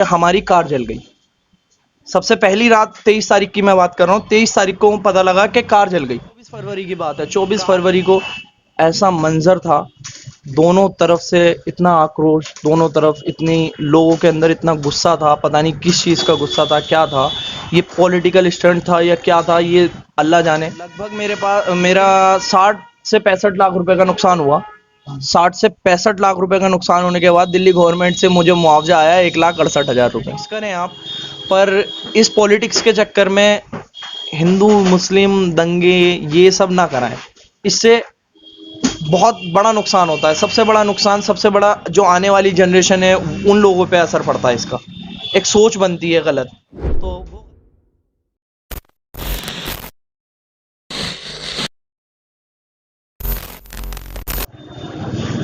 हमारी कार जल गई। सबसे पहली रात 23 तारीख की मैं बात कर रहा हूँ। 23 तारीख को पता लगा कि कार जल गई। 24 फरवरी की बात है। 24 फरवरी को ऐसा मंजर था, दोनों तरफ से इतना आक्रोश, दोनों तरफ इतनी लोगों के अंदर इतना गुस्सा था। पता नहीं किस चीज़ का गुस्सा था, क्या था, ये पॉलिटिकल स्टंट था या क्या था, ये अल्लाह जाने। लगभग मेरा 60 से 65 लाख रुपए का नुकसान हुआ। 60 से 65 लाख रुपए का नुकसान होने के बाद दिल्ली गवर्नमेंट से मुझे मुआवजा आया 1,68,000 रुपये। करें आप, पर इस पॉलिटिक्स के चक्कर में हिंदू मुस्लिम दंगे ये सब ना कराएं। इससे बहुत बड़ा नुकसान होता है। सबसे बड़ा नुकसान, सबसे बड़ा जो आने वाली जनरेशन है उन लोगों पे असर पड़ता है। इसका एक सोच बनती है गलत। तो वो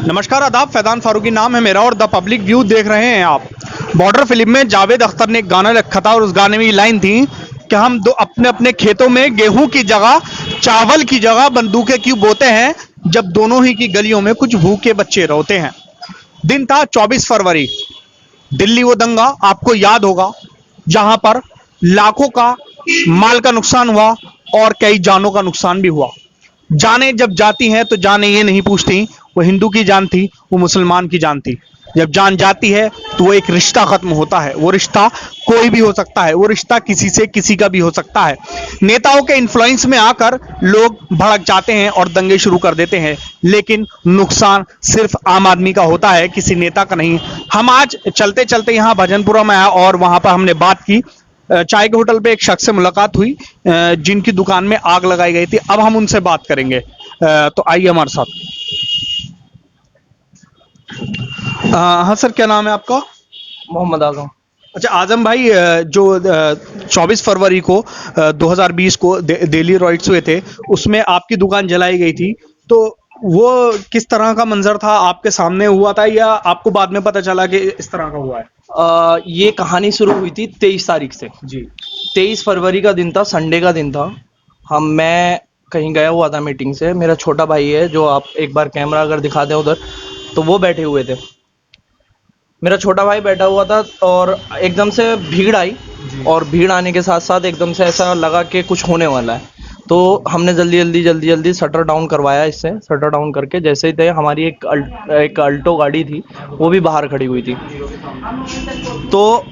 नमस्कार, आदाब। फैजान फारूकी नाम है मेरा और द पब्लिक व्यू देख रहे हैं आप। बॉर्डर फिल्म में जावेद अख्तर ने एक गाना रखा था और उस गाने में ये लाइन थी कि हम दो अपने अपने खेतों में गेहूं की जगह, चावल की जगह बंदूकें क्यों बोते हैं, जब दोनों ही की गलियों में कुछ भूखे बच्चे रोते हैं। दिन था 24 फरवरी, दिल्ली वो दंगा आपको याद होगा, जहां पर लाखों का माल का नुकसान हुआ और कई जानों का नुकसान भी हुआ। जाने जब जाती हैं तो जाने ये नहीं पूछती वो हिंदू की जान थी, वो मुसलमान की जान थी। जब जान जाती है तो वो एक रिश्ता खत्म होता है। वो रिश्ता कोई भी हो सकता है, वो रिश्ता किसी से किसी का भी हो सकता है। नेताओं के इन्फ्लुएंस में आकर लोग भड़क जाते हैं और दंगे शुरू कर देते हैं, लेकिन नुकसान सिर्फ आम आदमी का होता है, किसी नेता का नहीं। हम आज चलते चलते यहाँ भजनपुरा में आए और वहां पर हमने बात की। चाय के होटल पे एक शख्स से मुलाकात हुई जिनकी दुकान में आग लगाई गई थी। अब हम उनसे बात करेंगे, तो आइए हमारे साथ। हाँ सर, क्या नाम है आपका? मोहम्मद आजम। अच्छा आजम भाई, जो 24 फरवरी को 2020 को दिल्ली रॉयट्स हुए थे, उसमें आपकी दुकान जलाई गई थी, तो वो किस तरह का मंजर था? आपके सामने हुआ था या आपको बाद में पता चला कि इस तरह का हुआ है? ये कहानी शुरू हुई थी 23 तारीख से जी। 23 फरवरी का दिन था, संडे का दिन था। मैं कहीं गया हुआ था मीटिंग से। मेरा छोटा भाई है, जो आप एक बार कैमरा अगर दिखा दें उधर, तो वो बैठे हुए थे। मेरा छोटा भाई बैठा हुआ था और एकदम से भीड़ आई। और भीड़ आने के साथ साथ एकदम से ऐसा लगा कि कुछ होने वाला है। तो हमने जल्दी जल्दी शटर डाउन करवाया। इससे शटर डाउन करके जैसे ही थे, हमारी एक अल्टो गाड़ी थी, वो भी बाहर खड़ी हुई थी। तो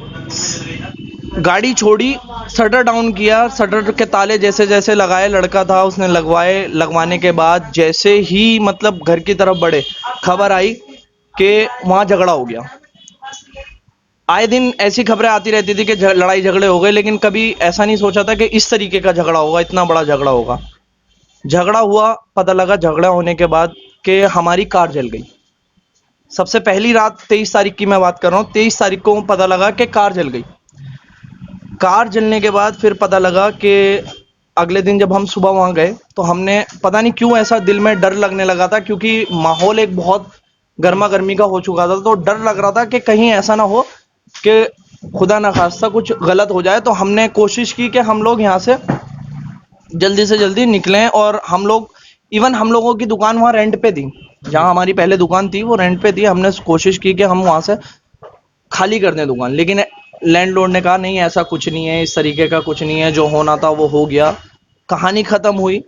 गाड़ी छोड़ी, शटर डाउन किया, शटर के ताले जैसे जैसे लगाए, लड़का था उसने लगवाए। लगवाने के बाद जैसे ही मतलब घर की तरफ बढ़े, खबर आई कि वहाँ झगड़ा हो गया। आए दिन ऐसी खबरें आती रहती थी कि लड़ाई झगड़े हो गए, लेकिन कभी ऐसा नहीं सोचा था कि इस तरीके का झगड़ा होगा, इतना बड़ा झगड़ा होगा। झगड़ा हुआ, पता लगा झगड़ा होने के बाद कि हमारी कार जल गई। सबसे पहली रात 23 तारीख की मैं बात कर रहा हूँ। 23 तारीख को पता लगा कि कार जल गई। कार जलने के बाद फिर पता लगा कि अगले दिन जब हम सुबह वहां गए, तो हमने पता नहीं क्यों ऐसा दिल में डर लगने लगा था, क्योंकि माहौल एक बहुत गर्मा गर्मी का हो चुका था। तो डर लग रहा था कि कहीं ऐसा ना हो कि खुदा ना खास्ता कुछ गलत हो जाए। तो हमने कोशिश की कि हम लोग यहाँ से जल्दी से जल्दी निकलें। और हम लोग, इवन हम लोगों की दुकान वहाँ रेंट पे थी, जहाँ हमारी पहले दुकान थी वो रेंट पे थी। हमने कोशिश की कि हम वहाँ से खाली कर दें दुकान, लेकिन लैंडलॉर्ड ने कहा नहीं, ऐसा कुछ नहीं है, इस तरीके का कुछ नहीं है, जो होना था वो हो गया। कहानी खत्म हुई,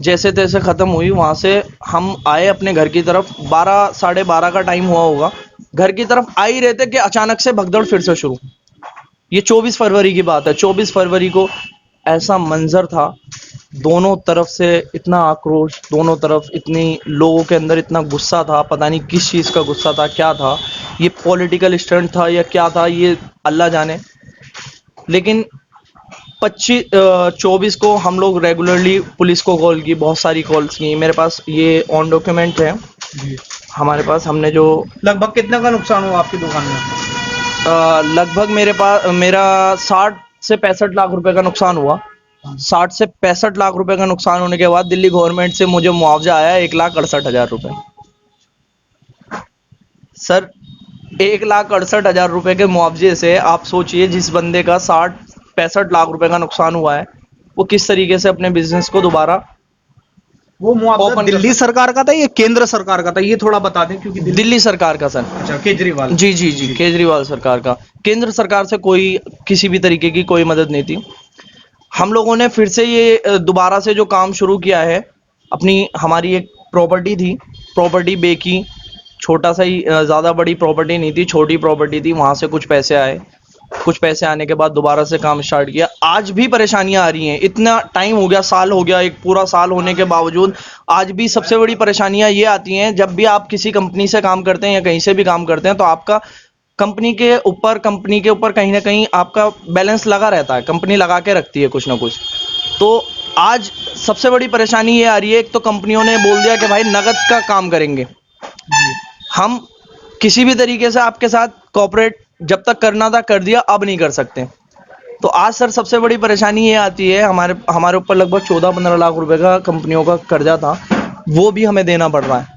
जैसे तैसे खत्म हुई। वहां से हम आए अपने घर की तरफ, 12 साढ़े 12 का टाइम हुआ होगा। घर की तरफ आ ही रहे थे कि अचानक से भगदड़ फिर से शुरू। ये 24 फरवरी की बात है। 24 फरवरी को ऐसा मंजर था, दोनों तरफ से इतना आक्रोश, दोनों तरफ इतनी लोगों के अंदर इतना गुस्सा था। पता नहीं किस चीज़ का गुस्सा था, क्या था, ये पॉलिटिकल स्टंट था या क्या था, ये अल्लाह जाने। लेकिन 24 को हम लोग रेगुलरली पुलिस को कॉल की, बहुत सारी कॉल्स की। मेरे पास ये ऑन डॉक्यूमेंट है जी। हमारे पास। हमने जो लगभग कितना का नुकसान हुआ आपकी दुकान में? लगभग मेरा 60 से 65 लाख रुपए का नुकसान हुआ। 60 से 65 लाख रुपए का नुकसान होने के बाद दिल्ली गवर्नमेंट से मुझे मुआवजा आया 1,68,000 रुपए। सर, 1,68,000 रुपए के मुआवजे से आप सोचिए, जिस बंदे का 60-65 लाख रुपए का नुकसान हुआ है, वो किस तरीके से अपने बिजनेस को दोबारा वो मुआवजा ओपन दिल्ली सरकार का था या केंद्र सरकार का था, ये थोड़ा बता दें क्योंकि दिल्ली। दिल्ली सरकार का सर। अच्छा, केजरीवाल। जी जी जी, केजरीवाल सरकार का। केंद्र सरकार से कोई किसी भी तरीके की कोई मदद नहीं थी। हम लोगों ने फिर से ये दोबारा से जो काम शुरू किया है, अपनी हमारी एक प्रॉपर्टी थी, प्रॉपर्टी बेची, छोटा सा ही, ज़्यादा बड़ी प्रॉपर्टी नहीं थी, छोटी प्रॉपर्टी थी, वहाँ से कुछ पैसे आए। कुछ पैसे आने के बाद दोबारा से काम स्टार्ट किया। आज भी परेशानियां आ रही हैं, इतना टाइम हो गया, साल हो गया, एक पूरा साल होने के बावजूद आज भी सबसे बड़ी परेशानियां ये आती हैं, जब भी आप किसी कंपनी से काम करते हैं या कहीं से भी काम करते हैं तो आपका कंपनी के ऊपर कहीं ना कहीं आपका बैलेंस लगा रहता है, कंपनी लगा के रखती है कुछ ना कुछ। तो आज सबसे बड़ी परेशानी ये आ रही है, एक तो कंपनियों ने बोल दिया कि भाई नगद का काम करेंगे, हम किसी भी तरीके से आपके साथ कॉपरेट जब तक करना था कर दिया, अब नहीं कर सकते। तो आज सर सबसे बड़ी परेशानी ये आती है, हमारे हमारे ऊपर लगभग 14-15 लाख रुपए का कंपनियों का कर्जा था, वो भी हमें देना पड़ रहा है।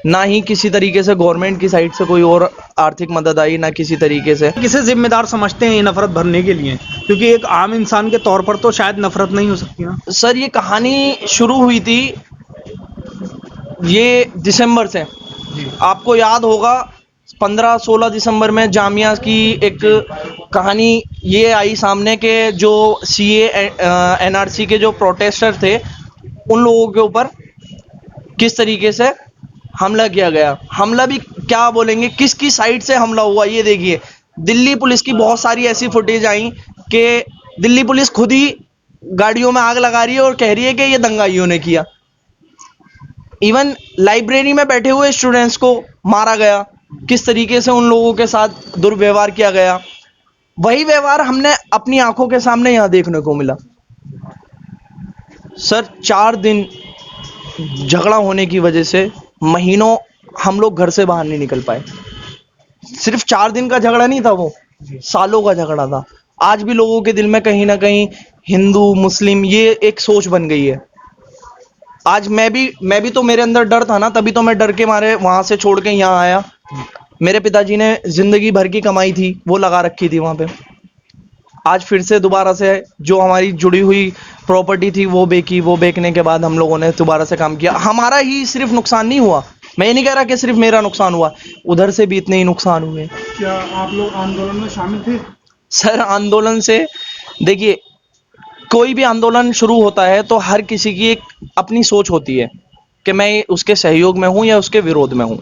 ना ही किसी तरीके से गवर्नमेंट की साइड से कोई और आर्थिक मदद आई, ना किसी तरीके से। किसे जिम्मेदार समझते हैं ये नफरत भरने के लिए, क्योंकि एक आम इंसान के तौर पर तो शायद नफरत नहीं हो सकती ना। सर ये कहानी शुरू हुई थी ये दिसंबर से, आपको याद होगा 15-16 दिसंबर में जामिया की एक कहानी ये आई सामने के जो सीए एनआरसी के जो प्रोटेस्टर थे, उन लोगों के ऊपर किस तरीके से हमला किया गया। हमला भी क्या बोलेंगे, किसकी साइड से हमला हुआ ये देखिए। दिल्ली पुलिस की बहुत सारी ऐसी फुटेज आई कि दिल्ली पुलिस खुद ही गाड़ियों में आग लगा रही है और कह रही है कि ये दंगाइयों ने किया। इवन लाइब्रेरी में बैठे हुए स्टूडेंट्स को मारा गया, किस तरीके से उन लोगों के साथ दुर्व्यवहार किया गया, वही व्यवहार हमने अपनी आंखों के सामने यहां देखने को मिला। सर 4 दिन झगड़ा होने की वजह से महीनों हम लोग घर से बाहर नहीं निकल पाए। सिर्फ 4 दिन का झगड़ा नहीं था, वो सालों का झगड़ा था। आज भी लोगों के दिल में कहीं ना कहीं हिंदू मुस्लिम ये एक सोच बन गई है। आज मैं भी तो मेरे अंदर डर था ना, तभी तो मैं डर के मारे वहां से छोड़ के यहाँ आया। मेरे पिताजी ने जिंदगी भर की कमाई थी वो लगा रखी थी वहां पे। आज फिर से दोबारा से जो हमारी जुड़ी हुई प्रॉपर्टी थी वो बेची, वो बेचने के बाद हम लोगों ने दोबारा से काम किया। हमारा ही सिर्फ नुकसान नहीं हुआ, मैं ये नहीं कह रहा कि सिर्फ मेरा नुकसान हुआ, उधर से भी इतने ही नुकसान हुए। क्या आप लोग आंदोलन में शामिल थे? सर आंदोलन से देखिए, कोई भी आंदोलन शुरू होता है तो हर किसी की एक अपनी सोच होती है कि मैं उसके सहयोग में हूं या उसके विरोध में हूं।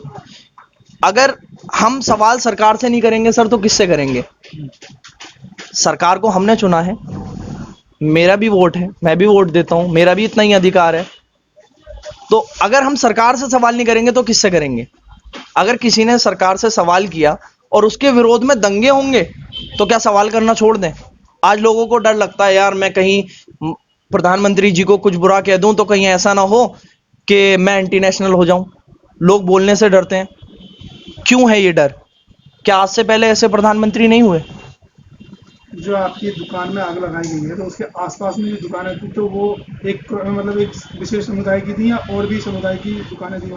अगर हम सवाल सरकार से नहीं करेंगे सर तो किससे करेंगे? सरकार को हमने चुना है, मेरा भी वोट है, मैं भी वोट देता हूं, मेरा भी इतना ही अधिकार है। तो अगर हम सरकार से सवाल नहीं करेंगे तो किससे करेंगे? अगर किसी ने सरकार से सवाल किया और उसके विरोध में दंगे होंगे तो क्या सवाल करना छोड़ दें? आज लोगों को डर लगता है यार मैं कहीं प्रधानमंत्री जी को कुछ बुरा कह दूं तो कहीं ऐसा ना हो कि मैं एंटी नेशनल हो जाऊं। लोग बोलने से डरते हैं। क्यों है ये डर? क्या आज से पहले ऐसे प्रधानमंत्री नहीं हुए? जो आपकी दुकान में आग लगाई गई है तो उसके आसपास में जो दुकानें थी तो वो एक मतलब एक विशेष समुदाय की थी या और भी समुदाय की दुकानें थी?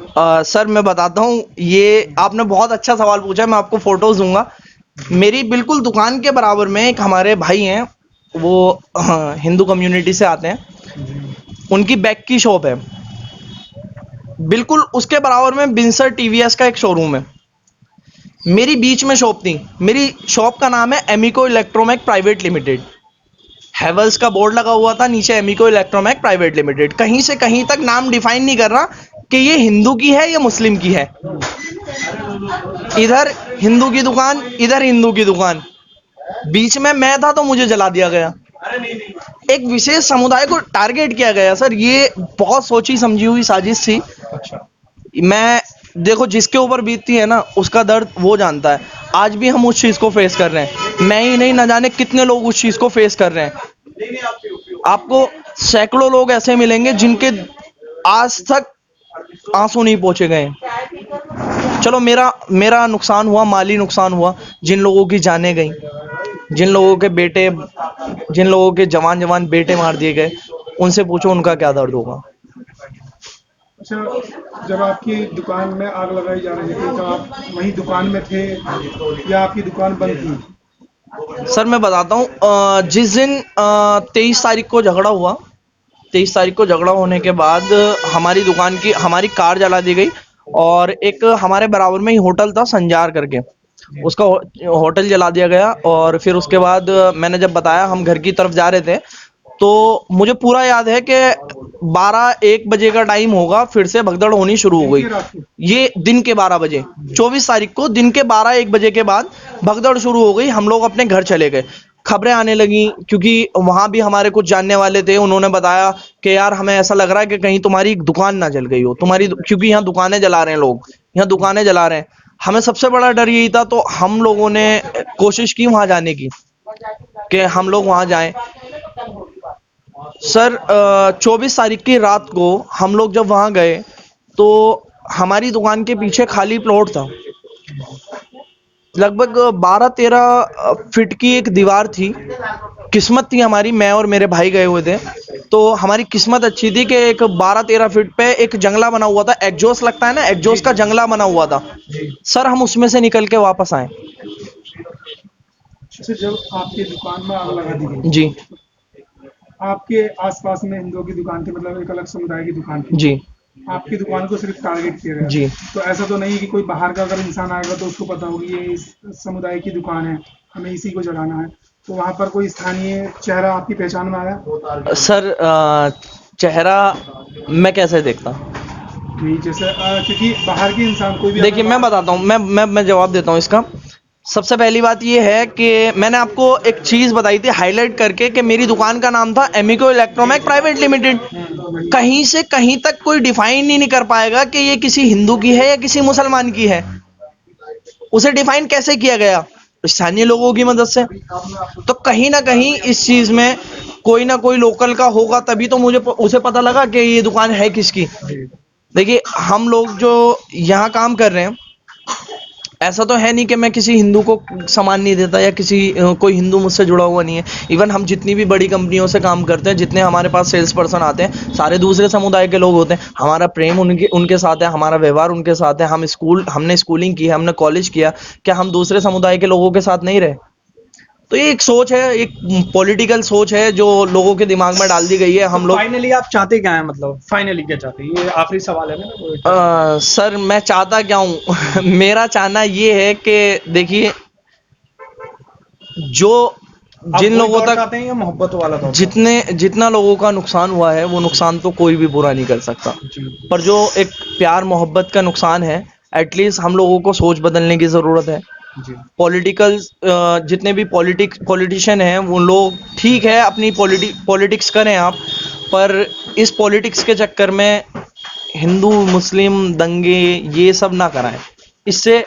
सर मैं बताता हूँ, ये आपने बहुत अच्छा सवाल पूछा है, मैं आपको फोटोज दूंगा। मेरी बिल्कुल दुकान के बराबर में एक हमारे भाई हैं, वो हिंदू कम्युनिटी से आते हैं, उनकी बैग की शॉप है। बिल्कुल उसके बराबर में बिंसर टीवीएस का एक शोरूम है। मेरी बीच में शॉप थी। मेरी शॉप का नाम है एमिको इलेक्ट्रोमैक प्राइवेट लिमिटेड। हैवेल्स का बोर्ड लगा हुआ था, नीचे एमिको इलेक्ट्रोमैक प्राइवेट लिमिटेड। कहीं से कहीं तक नाम डिफाइन नहीं कर रहा कि ये हिंदू की है या मुस्लिम की है। इधर हिंदू की दुकान, इधर हिंदू की दुकान, बीच में मैं था तो मुझे जला दिया गया। एक विशेष समुदाय को टारगेट किया गया। सर ये बहुत सोची समझी हुई साजिश थी। मैं देखो, जिसके ऊपर बीतती है ना उसका दर्द वो जानता है। आज भी हम उस चीज को फेस कर रहे हैं, मैं ही नहीं, न जाने कितने लोग उस चीज को फेस कर रहे हैं। आपको सैकड़ों लोग ऐसे मिलेंगे जिनके आज तक आंसू नहीं पहुंचे गए। चलो मेरा नुकसान हुआ, माली नुकसान हुआ, जिन लोगों की जानें गई, जिन लोगों के बेटे, जिन लोगों के जवान बेटे मार दिए गए, उनसे पूछो उनका क्या दर्द होगा। अच्छा, जब आपकी दुकान में आग लगाई जा रही थी तो आप वहीं दुकान में थे या आपकी दुकान बंद थी? सर मैं बताता हूँ, जिस दिन 23 तारीख को झगड़ा हुआ, 23 तारीख को झगड़ा होने के बाद हमारी कार जला दी गई, और एक हमारे बराबर में ही होटल था संजार करके, उसका होटल जला दिया गया। और फिर उसके बाद मैंने जब बताया, हम घर की तरफ जा रहे थे, तो मुझे पूरा याद है कि 12-1 बजे का टाइम होगा, फिर से भगदड़ होनी शुरू हो गई। ये दिन के 12 बजे, 24 तारीख को दिन के 12-1 बजे के बाद भगदड़ शुरू हो गई। हम लोग अपने घर चले गए। खबरें आने लगी, क्योंकि वहां भी हमारे कुछ जानने वाले थे, उन्होंने बताया कि यार हमें ऐसा लग रहा है कि कहीं तुम्हारी दुकान ना जल गई हो, क्योंकि यहाँ दुकानें जला रहे हैं लोग, यहाँ दुकानें जला रहे हैं। हमें सबसे बड़ा डर यही था, तो हम लोगों ने कोशिश की वहां जाने की, कि हम लोग वहां जाएं। सर 24 तारीख की रात को हम लोग जब वहां गए, तो हमारी दुकान के पीछे खाली प्लॉट था, लगभग 12-13 फीट की एक दीवार थी। किस्मत थी हमारी, मैं और मेरे भाई गए हुए थे, तो हमारी किस्मत अच्छी थी कि एक 12-13 फीट पे एक जंगला बना हुआ था, एग्जॉस्ट लगता है ना, एग्जॉस्ट का जंगला बना हुआ था। सर हम उसमें से निकल के वापस आए। अच्छा, जब आपकी दुकान में आग लगा दी गई, जी आपके आसपास में हिंदुओं की दुकान थी, मतलब एक अलग समुदाय की दुकान थी, जी आपकी दुकान को सिर्फ टारगेट किया गया। जी। तो ऐसा तो नहीं कि कोई बाहर का अगर इंसान आएगा तो उसको पता होगी ये इस समुदाय की दुकान है, हमें इसी को जलाना है, तो वहां पर कोई स्थानीय चेहरा आपकी पहचान में आया? सर चेहरा मैं कैसे देखता? नहीं, जैसे क्योंकि बाहर के इंसान कोई भी देखिए मैं बताता हूँ, मैं जवाब देता हूँ इसका। सबसे पहली बात ये है कि मैंने आपको एक चीज बताई थी हाईलाइट करके, कि मेरी दुकान का नाम था एमिको इलेक्ट्रोमैक प्राइवेट लिमिटेड। कहीं से कहीं तक कोई डिफाइन ही नहीं कर पाएगा कि ये किसी हिंदू की है या किसी मुसलमान की है। उसे डिफाइन कैसे किया गया? स्थानीय लोगों की मदद से। तो कहीं ना कहीं इस चीज में कोई ना कोई लोकल का होगा, तभी तो मुझे उसे पता लगा कि ये दुकान है किसकी। देखिए हम लोग जो यहाँ काम कर रहे हैं, ऐसा तो है नहीं कि मैं किसी हिंदू को सामान नहीं देता, या कोई हिंदू मुझसे जुड़ा हुआ नहीं है। इवन हम जितनी भी बड़ी कंपनियों से काम करते हैं, जितने हमारे पास सेल्स पर्सन आते हैं, सारे दूसरे समुदाय के लोग होते हैं। हमारा प्रेम उनके साथ है, हमारा व्यवहार उनके साथ है। हमने स्कूलिंग की है, हमने कॉलेज किया, क्या हम दूसरे समुदाय के लोगों के साथ नहीं रहे? तो ये एक सोच है, एक पॉलिटिकल सोच है जो लोगों के दिमाग में डाल दी गई है। हम लोग फाइनली आप चाहते क्या हैं, मतलब फाइनली क्या चाहते हैं? ये आखिरी सवाल है ना। सर मैं चाहता क्या हूँ मेरा चाहना ये है कि देखिए, जो जिन लोगों तक चाहते हैं या मोहब्बत वाला दौर? जितना लोगों का नुकसान हुआ है, वो नुकसान तो कोई भी पूरा नहीं कर सकता। पर जो एक प्यार मोहब्बत का नुकसान है, एटलीस्ट हम लोगों को सोच बदलने की जरूरत है। जी। पॉलिटिकल जितने भी पॉलिटिशियन हैं, वो लोग ठीक है अपनी पॉलिटिक्स करें आप, पर इस पॉलिटिक्स के चक्कर में हिंदू मुस्लिम दंगे ये सब ना कराएं। इससे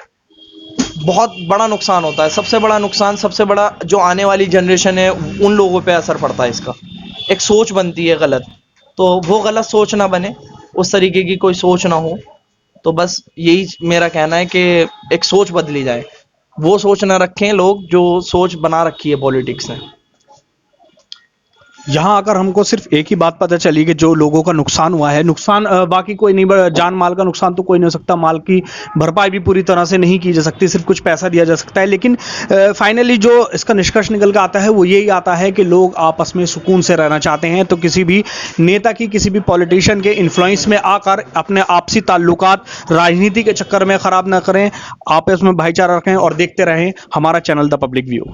बहुत बड़ा नुकसान होता है। सबसे बड़ा नुकसान, सबसे बड़ा जो आने वाली जनरेशन है, उन लोगों पे असर पड़ता है इसका। एक सोच बनती है गलत, तो वो गलत सोच ना बने, उस तरीके की कोई सोच ना हो। तो बस यही मेरा कहना है कि एक सोच बदली जाए। वो सोच ना रखें लोग जो सोच बना रखी है पॉलिटिक्स ने। यहाँ आकर हमको सिर्फ एक ही बात पता चली कि जो लोगों का नुकसान हुआ है, नुकसान बाकी कोई नहीं, जान माल का नुकसान तो कोई नहीं हो सकता, माल की भरपाई भी पूरी तरह से नहीं की जा सकती, सिर्फ कुछ पैसा दिया जा सकता है। लेकिन फाइनली जो इसका निष्कर्ष निकल कर आता है वो यही आता है कि लोग आपस में सुकून से रहना चाहते हैं। तो किसी भी नेता की, किसी भी पॉलिटिशियन के इन्फ्लुएंस में आकर अपने आपसी ताल्लुकात राजनीति के चक्कर में खराब ना करें, आपस में भाईचारा रखें और देखते रहें हमारा चैनल द पब्लिक व्यू।